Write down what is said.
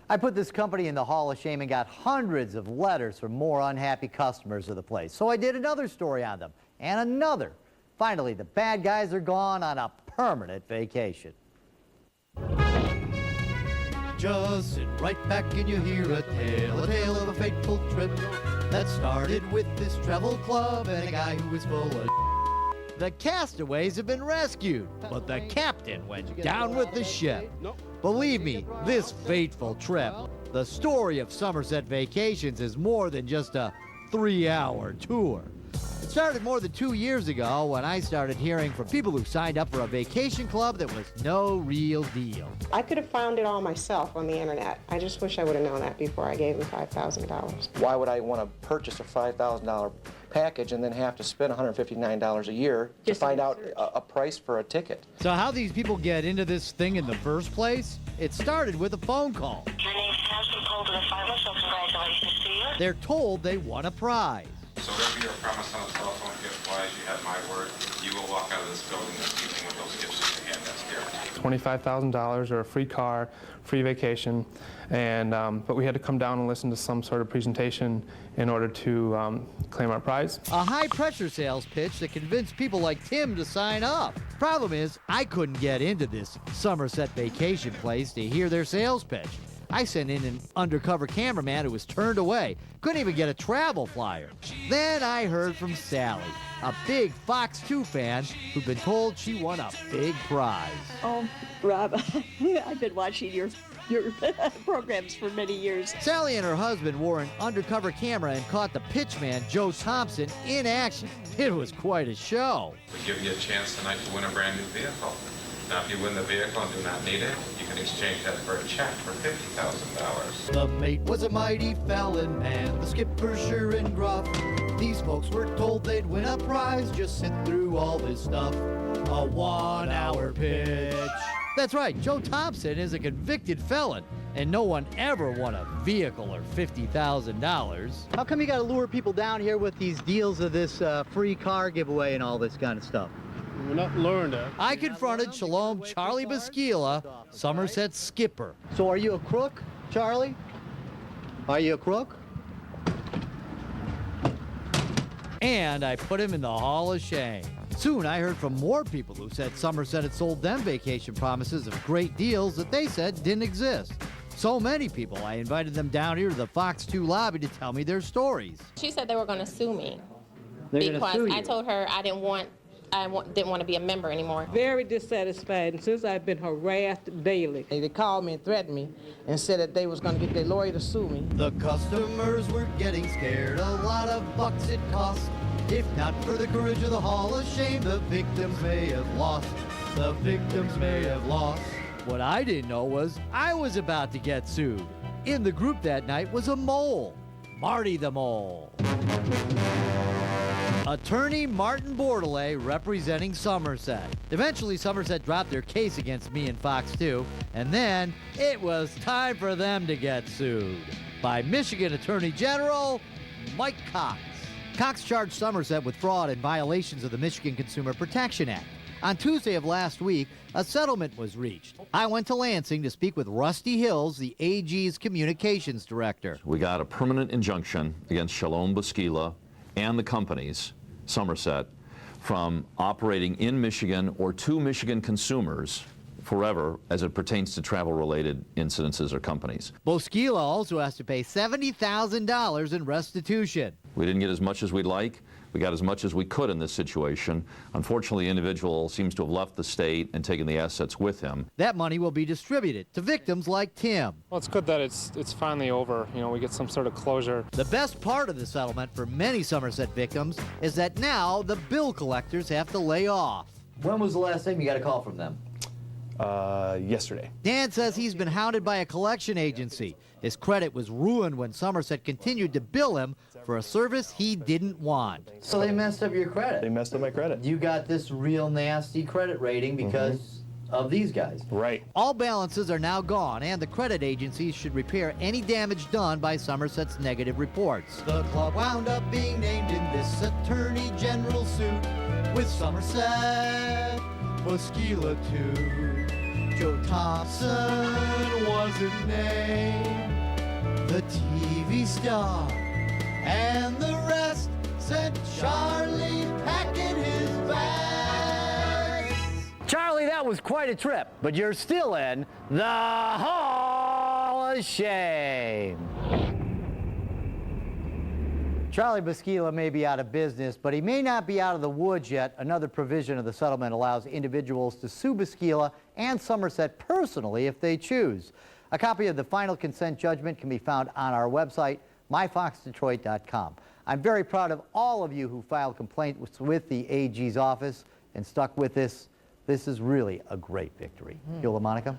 I put this company in the Hall of Shame and got hundreds of letters from more unhappy customers of the place. So I did another story on them, and another. Finally, the bad guys are gone on a permanent vacation. Just sit right back and you hear a tale of a fateful trip that started with this travel club and a guy who was full of The castaways have been rescued, but the captain went down with the ship. Believe me, this fateful trip, the story of Somerset Vacations, is more than just a 3-hour tour. It started more than 2 years ago when I started hearing from people who signed up for a vacation club that was no real deal. I could have found it all myself on the internet. I just wish I would have known that before I gave them $5,000. Why would I want to purchase a $5,000 package and then have to spend $159 a year to find out a price for a ticket? So how these people get into this thing in the first place? It started with a phone call. Your name has been pulled to the final, so congratulations to you. They're told they won a prize. So whatever your promise on the telephone gift-wise, you have my word. You will walk out of this building this evening with those gifts in your hand. That's guaranteed. $25,000 or a free car, free vacation, and but we had to come down and listen to some sort of presentation in order to claim our prize. A high-pressure sales pitch that convinced people like Tim to sign up. Problem is, I couldn't get into this Somerset vacation place to hear their sales pitch. I sent in an undercover cameraman who was turned away. Couldn't even get a travel flyer. Then I heard from Sally, a big Fox 2 fan who'd been told she won a big prize. Oh, Rob, I've been watching your programs for many years. Sally and her husband wore an undercover camera and caught the pitchman, Joe Thompson, in action. It was quite a show. We give you a chance tonight to win a brand new vehicle. Now, if you win the vehicle and do not need it, you can exchange that for a check for $50,000. The mate was a mighty felon man, the skipper sure and gruff. These folks were told they'd win a prize, just sit through all this stuff. A 1-hour pitch. That's right, Joe Thompson is a convicted felon, and no one ever won a vehicle or $50,000. How come you gotta lure people down here with these deals of this free car giveaway and all this kind of stuff? We're not learned it. I confronted Shalom Charlie Basquila, Somerset's skipper. So are you a crook, Charlie? Are you a crook? And I put him in the Hall of Shame. Soon I heard from more people who said Somerset had sold them vacation promises of great deals that they said didn't exist. So many people, I invited them down here to the Fox 2 lobby to tell me their stories. She said they were going to sue me. Because sue you. I told her I didn't want to be a member anymore. Very dissatisfied, and since I've been harassed daily. They called me and threatened me and said that they was going to get their lawyer to sue me. The customers were getting scared, a lot of bucks it cost. If not for the courage of the Hall of Shame, the victims may have lost. The victims may have lost. What I didn't know was I was about to get sued. In the group that night was a mole, Marty the Mole. Attorney Martin Bordelais representing Somerset. Eventually, Somerset dropped their case against me and Fox 2, and then it was time for them to get sued by Michigan Attorney General Mike Cox. Cox charged Somerset with fraud and violations of the Michigan Consumer Protection Act. On Tuesday of last week, a settlement was reached. I went to Lansing to speak with Rusty Hills, the AG's communications director. We got a permanent injunction against Shalom Basquila and the companies, Somerset, from operating in Michigan or to Michigan consumers forever as it pertains to travel-related incidences or companies. Basquila also has to pay $70,000 in restitution. We didn't get as much as we'd like. We got as much as we could in this situation. Unfortunately, the individual seems to have left the state and taken the assets with him. That money will be distributed to victims like Tim. Well, it's good that it's finally over. You know, we get some sort of closure. The best part of the settlement for many Somerset victims is that now the bill collectors have to lay off. When was the last time you got a call from them? Yesterday. Dan says he's been hounded by a collection agency. His credit was ruined when Somerset continued to bill him for a service he didn't want. So they messed up your credit? They messed up my credit. You got this real nasty credit rating because of these guys. Right. All balances are now gone, and the credit agencies should repair any damage done by Somerset's negative reports. The club wound up being named in this Attorney General suit with Somerset, Basquila too. Joe Thompson was his name. star. And the rest sent Charlie packing his bags. Charlie, that was quite a trip, but you're still in the Hall of Shame. Charlie Bosquila may be out of business, but he may not be out of the woods yet. Another provision of the settlement allows individuals to sue Bosquila and Somerset personally if they choose. A copy of the final consent judgment can be found on our website, myfoxdetroit.com. I'm very proud of all of you who filed complaints with the AG's office and stuck with this. This is really a great victory. Monica?